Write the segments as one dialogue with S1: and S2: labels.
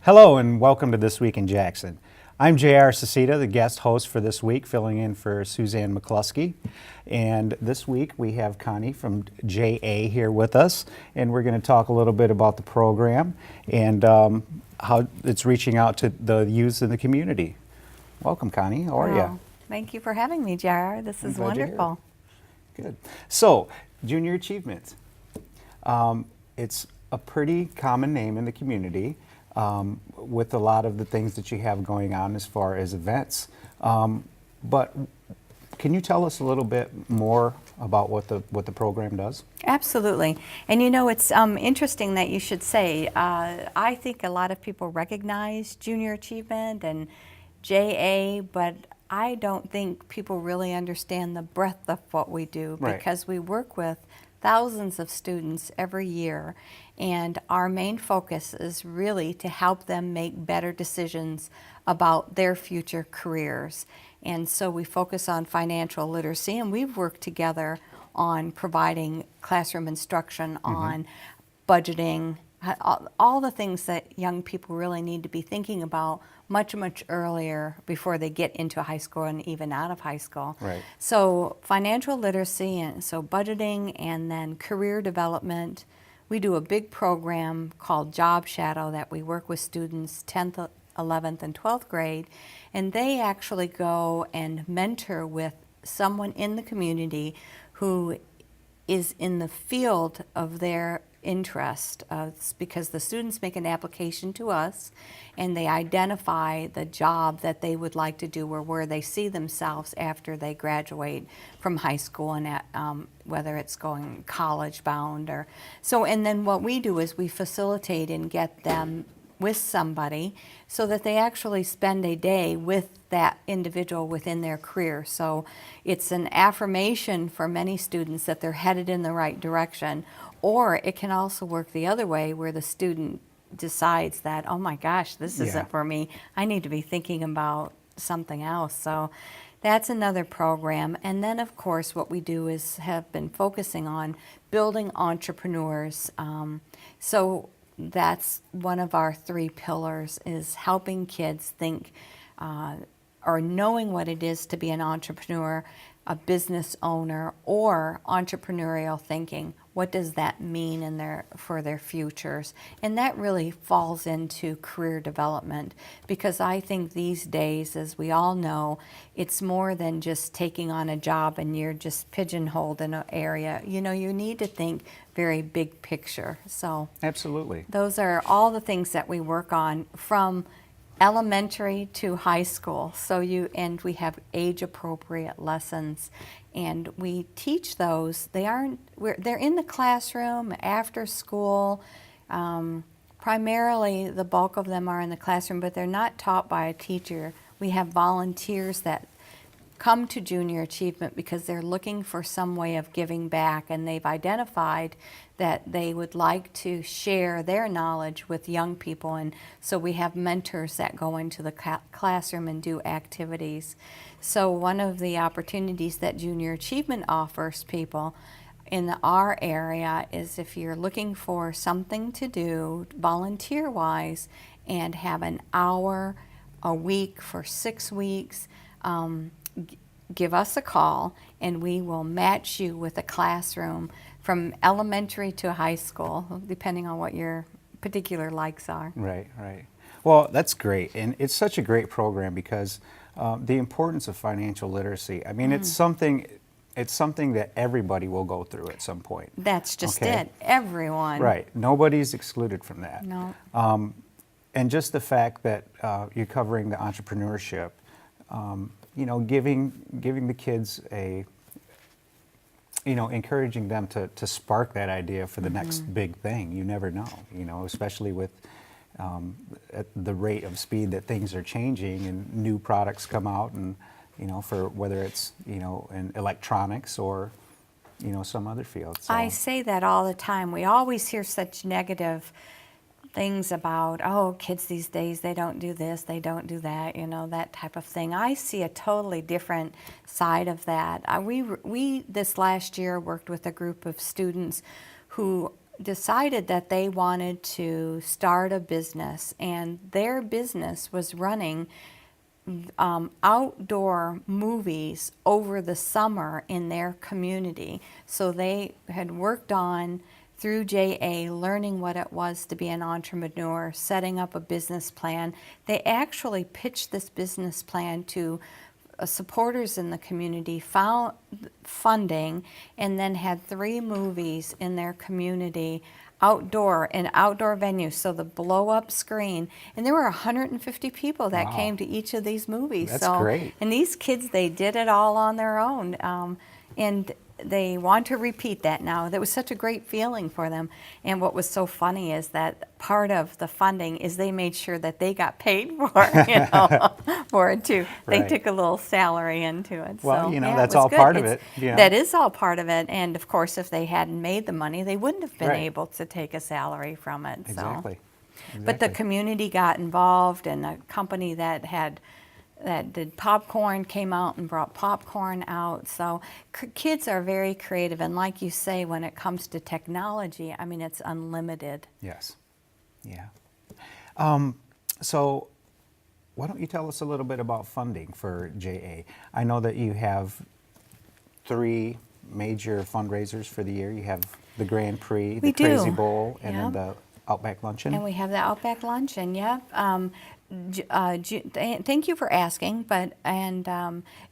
S1: Hello and welcome to This Week in Jackson. I'm J.R. Cecita, the guest host for this week, filling in for Suzanne McCluskey. And this week we have Connie from JA here with us, and we're going to talk a little bit about the program and how it's reaching out to the youth in the community. Welcome, Connie. How are you?
S2: Thank you for having me, JR. This is wonderful.
S1: Good. So, Junior Achievement. It's a pretty common name in the community. With a lot of the things that you have going on as far as events. But can you tell us a little bit more about what the program does?
S2: Absolutely. And you know, it's interesting that you should say, I think a lot of people recognize Junior Achievement and JA, but I don't think people really understand the breadth of what we do, because we work with thousands of students every year, and our main focus is really to help them make better decisions about their future careers. And so we focus on financial literacy, and we've worked together on providing classroom instruction on budgeting, all the things that young people really need to be thinking about much earlier before they get into high school and even out of high school.
S1: Right.
S2: So financial literacy, and so budgeting, and then career development. We do a big program called Job Shadow that we work with students 10th, 11th, and 12th grade, and they actually go and mentor with someone in the community who is in the field of their interest. It's because the students make an application to us and they identify the job that they would like to do, or where they see themselves after they graduate from high school, and whether it's going college bound or so. And then what we do is we facilitate and get them with somebody so that they actually spend a day with that individual within their career. So it's an affirmation for many students that they're headed in the right direction, or it can also work the other way, where the student decides that, oh my gosh, this isn't for me. I need to be thinking about something else. So that's another program. And then, of course, what we do is have been focusing on building entrepreneurs. So that's one of our 3 pillars, is helping kids think or knowing what it is to be an entrepreneur, a business owner, or entrepreneurial thinking. What does that mean for their futures? And that really falls into career development, because I think these days, as we all know, it's more than just taking on a job and you're just pigeonholed in an area. You know, you need to think very big picture. So
S1: Absolutely.
S2: those are all the things that we work on from elementary to high school. So we have age appropriate lessons, and we teach those. They're in the classroom after school. Primarily the bulk of them are in the classroom, but they're not taught by a teacher. We have volunteers that come to Junior Achievement because they're looking for some way of giving back, and they've identified that they would like to share their knowledge with young people. And so we have mentors that go into the classroom and do activities. So one of the opportunities that Junior Achievement offers people in our area is, if you're looking for something to do volunteer-wise and have an hour a week for 6 weeks, give us a call and we will match you with a classroom from elementary to high school, depending on what your particular likes are.
S1: Right. Well, that's great, and it's such a great program because the importance of financial literacy. I mean, it's something that everybody will go through at some point.
S2: That's just it. Everyone.
S1: Right. Nobody's excluded from that.
S2: No.
S1: And just the fact that you're covering the entrepreneurship, you know, giving the kids encouraging them to spark that idea for the next big thing. You never know, especially with at the rate of speed that things are changing and new products come out, and, for whether it's, in electronics or, some other field. So.
S2: I say that all the time. We always hear such negative things about, oh, kids these days, they don't do this, they don't do that, that type of thing. I see a totally different side of that. We this last year worked with a group of students who decided that they wanted to start a business, and their business was running outdoor movies over the summer in their community. So they had worked on, through JA, learning what it was to be an entrepreneur, setting up a business plan. They actually pitched this business plan to supporters in the community, found funding, and then had 3 movies in their community in outdoor venues, so the blow-up screen. And there were 150 people that
S1: Wow.
S2: came to each of these movies.
S1: That's
S2: so,
S1: great.
S2: And these kids, they did it all on their own. And they want to repeat that now. That was such a great feeling for them. And what was so funny is that part of the funding is they made sure that they got paid for it too. They
S1: Right.
S2: took a little salary into it.
S1: Well,
S2: so,
S1: you know,
S2: yeah,
S1: that's
S2: it was
S1: all
S2: good.
S1: part of it, you know.
S2: That is all part of it. And of course, if they hadn't made the money, they wouldn't have been
S1: Right.
S2: able to take a salary from it.
S1: Exactly.
S2: But the
S1: Exactly.
S2: community got involved, and a company that did popcorn came out and brought popcorn out. So kids are very creative, and like you say, when it comes to technology, I mean, it's unlimited.
S1: Yes. Yeah. So why don't you tell us a little bit about funding for JA? I know that you have 3 major fundraisers for the year. You have the Grand Prix, the
S2: We do.
S1: Crazy Bowl, and
S2: Yeah.
S1: then the Outback Luncheon.
S2: And we have the Outback Luncheon, yep. Thank you for asking,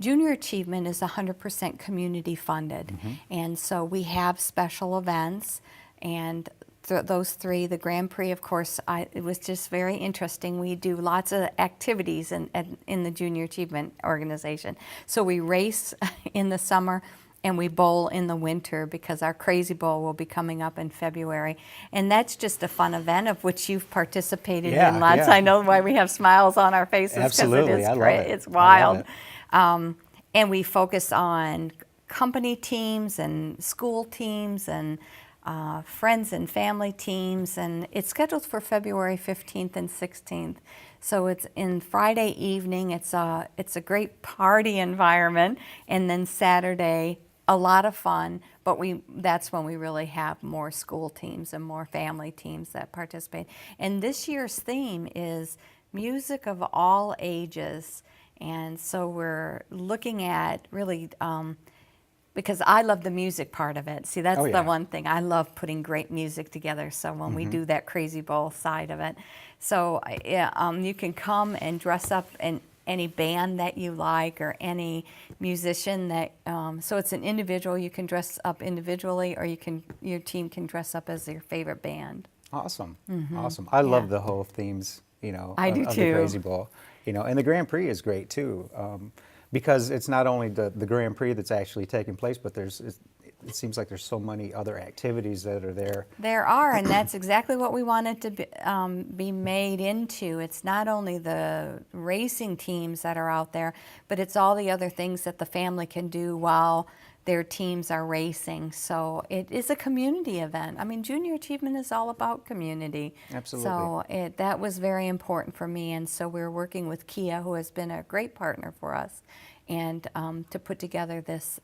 S2: Junior Achievement is 100% community funded. And so we have special events, and those 3, the Grand Prix, of course, it was just very interesting. We do lots of activities in the Junior Achievement organization. So we race in the summer, and we bowl in the winter, because our Crazy Bowl will be coming up in February. And that's just a fun event of which you've participated
S1: Yeah,
S2: in lots.
S1: yeah.
S2: I know why we have smiles on our faces, because it
S1: Absolutely,
S2: is
S1: I love
S2: great.
S1: it.
S2: It's
S1: I love
S2: wild.
S1: it.
S2: And we focus on company teams and school teams and friends and family teams. And it's scheduled for February 15th and 16th. So it's in Friday evening. It's a great party environment. And then Saturday, a lot of fun, but that's when we really have more school teams and more family teams that participate. And this year's theme is music of all ages. And so we're looking at really, because I love the music part of it. See, that's
S1: Oh,
S2: the
S1: yeah.
S2: one thing. I love putting great music together. So when we do that Crazy Bowl side of it. So yeah, you can come and dress up in any band that you like, or any musician that, so it's an individual. You can dress up individually, or your team can dress up as your favorite band.
S1: Awesome. Awesome. I love
S2: Yeah.
S1: the whole themes,
S2: I
S1: of
S2: do
S1: the
S2: too.
S1: Crazy Bowl. And the Grand Prix is great too, because it's not only the Grand Prix that's actually taking place, but it seems like there's so many other activities that are there.
S2: There are, and that's exactly what we wanted to be made into. It's not only the racing teams that are out there, but it's all the other things that the family can do while their teams are racing. So it is a community event. I mean, Junior Achievement is all about community.
S1: Absolutely.
S2: So that was very important for me, and so we're working with Kia, who has been a great partner for us, and to put together this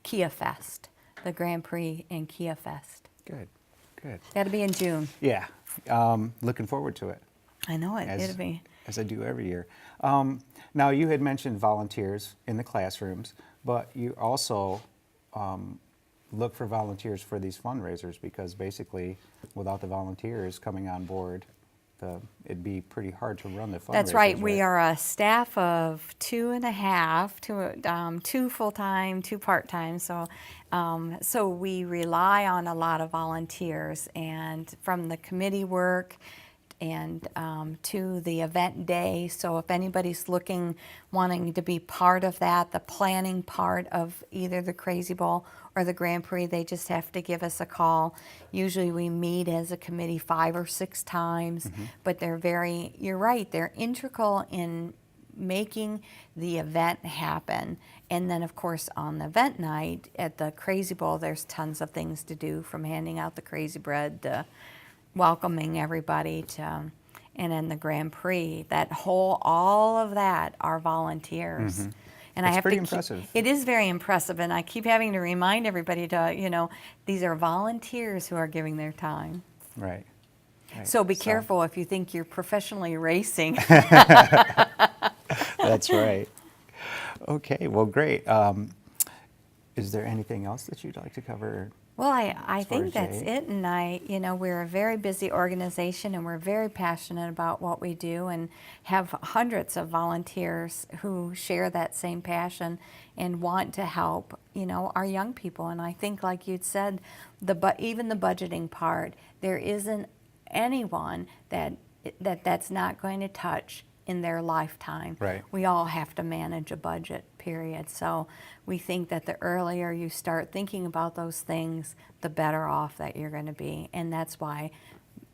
S2: Kia Fest, the Grand Prix and Kia Fest.
S1: Good. Good.
S2: That'll be in June.
S1: Yeah. Looking forward to it.
S2: I know it.
S1: As,
S2: It'll be.
S1: as I do every year. Now, you had mentioned volunteers in the classrooms, but you also look for volunteers for these fundraisers, because basically, without the volunteers coming on board, it'd be pretty hard to run the fundraisers.
S2: That's right. We are a staff of 2.5, 2 full-time, 2 part-time. So we rely on a lot of volunteers, and from the committee work and to the event day. So if anybody's wanting to be part of that, the planning part of either the Crazy Bowl or the Grand Prix, they just have to give us a call. Usually we meet as a committee 5 or 6 times, but you're right, they're integral in making the event happen. And then, of course, on the event night at the Crazy Bowl, there's tons of things to do, from handing out the crazy bread to welcoming everybody to, and then the Grand Prix, all of that are volunteers. And
S1: That's
S2: I have
S1: pretty
S2: to keep-
S1: impressive.
S2: It is very impressive, and I keep having to remind everybody to, these are volunteers who are giving their time.
S1: Right. Right.
S2: So be careful if you think you're professionally racing.
S1: That's right. Okay, well, great. Is there anything else that you'd like to cover?
S2: Well, I
S1: As far
S2: think
S1: as
S2: that's
S1: Jay?
S2: it, and we're a very busy organization, and we're very passionate about what we do, and have hundreds of volunteers who share that same passion and want to help, our young people. And I think, like you'd said, even the budgeting part, there isn't anyone that's not going to touch in their lifetime.
S1: Right.
S2: We all have to manage a budget, period. So we think that the earlier you start thinking about those things, the better off that you're going to be. And that's why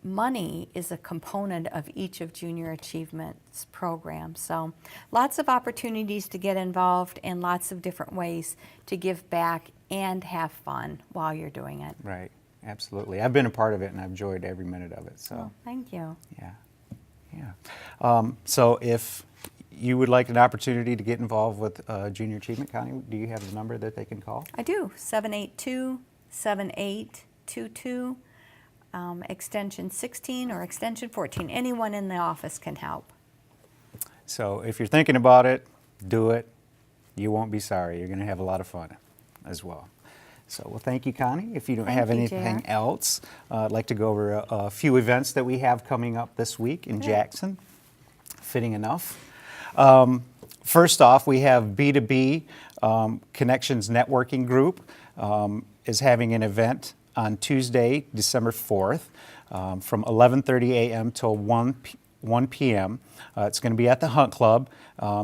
S2: money is a component of each of Junior Achievement's programs. So lots of opportunities to get involved and lots of different ways to give back and have fun while you're doing it.
S1: Right, absolutely. I've been a part of it, and I've enjoyed every minute of it. So,
S2: Well, thank you.
S1: yeah, yeah. So if you would like an opportunity to get involved with Junior Achievement, Connie, do you have the number that they can call?
S2: I do, 782-7822, extension 16 or extension 14. Anyone in the office can help.
S1: So if you're thinking about it, do it. You won't be sorry. You're going to have a lot of fun as well. So, well, thank you, Connie. If you don't
S2: Thank
S1: have
S2: you,
S1: anything
S2: JR.
S1: else, I'd like to go over a few events that we have coming up this week in Jackson. Fitting enough. First off, we have B2B Connections Networking Group is having an event on Tuesday, December 4th, from 11:30 a.m. till 1 p.m. It's going to be at the Hunt Club.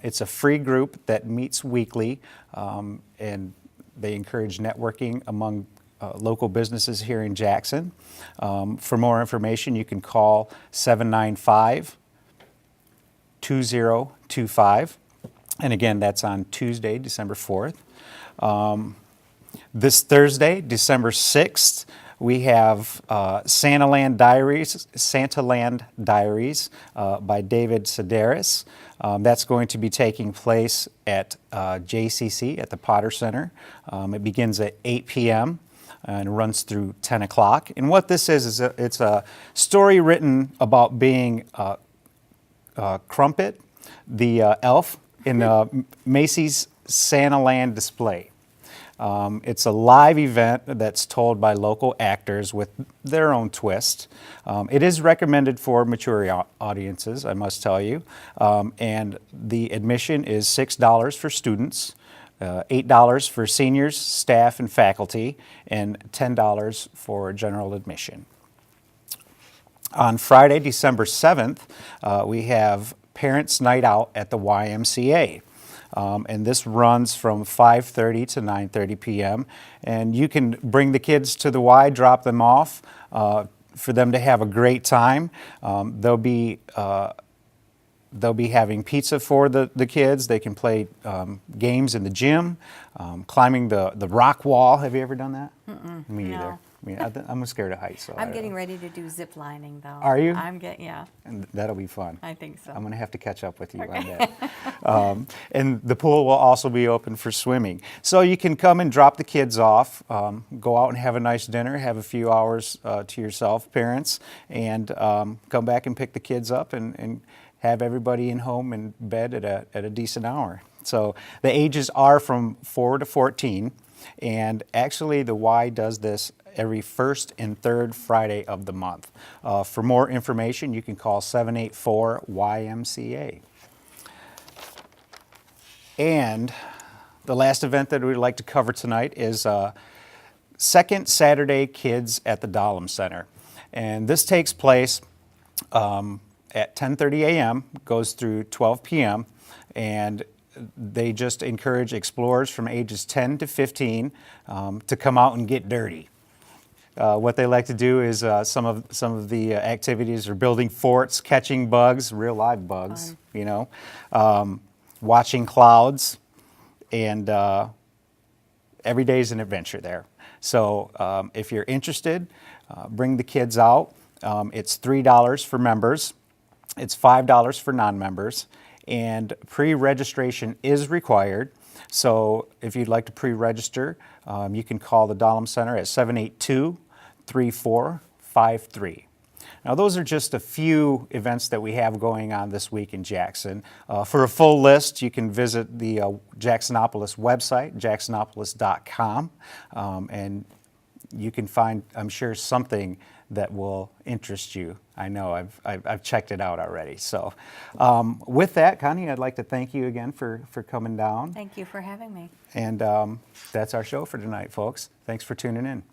S1: It's a free group that meets weekly, and they encourage networking among local businesses here in Jackson. For more information, you can call 795-2025. And again, that's on Tuesday, December 4th. This Thursday, December 6th, we have Santaland Diaries by David Sedaris. That's going to be taking place at JCC at the Potter Center. It begins at 8 p.m. and runs through 10 o'clock. And what this is it's a story written about being Crumpet, the elf, in Macy's Santaland display. It's a live event that's told by local actors with their own twist. It is recommended for mature audiences, I must tell you. And the admission is $6 for students, $8 for seniors, staff, and faculty, and $10 for general admission. On Friday, December 7th, we have Parents' Night Out at the YMCA. And this runs from 5:30 to 9:30 p.m. And you can bring the kids to the Y, drop them off for them to have a great time. They'll be having pizza for the kids. They can play games in the gym, climbing the rock wall. Have you ever done that? Me
S2: no.
S1: either. I'm scared of heights. So
S2: I'm getting ready to do zip lining, though.
S1: Are you?
S2: Yeah,
S1: And that'll be fun.
S2: I think so.
S1: I'm going to have to catch up with you on that. And the pool will also be open for swimming. So you can come and drop the kids off, go out and have a nice dinner, have a few hours to yourself, parents, and come back and pick the kids up and have everybody in home and bed at a decent hour. So the ages are from 4 to 14, and actually the Y does this every first and third Friday of the month. For more information, you can call 784-YMCA. And the last event that we'd like to cover tonight is Second Saturday Kids at the Dahlem Center. And this takes place at 10:30 a.m., goes through 12 p.m., and they just encourage explorers from ages 10 to 15 to come out and get dirty. What they like to do is some of the activities are building forts, catching bugs, real live bugs, watching clouds, and every day is an adventure there. So if you're interested, bring the kids out. It's $3 for members. It's $5 for non-members, and pre-registration is required. So if you'd like to pre-register, you can call the Dahlem Center at 782-3453. Now, those are just a few events that we have going on this week in Jackson. For a full list, you can visit the Jacksonopolis website, jacksonopolis.com, and you can find, I'm sure, something that will interest you. I know I've checked it out already. So with that, Connie, I'd like to thank you again for coming down.
S2: Thank you for having me.
S1: And that's our show for tonight, folks. Thanks for tuning in.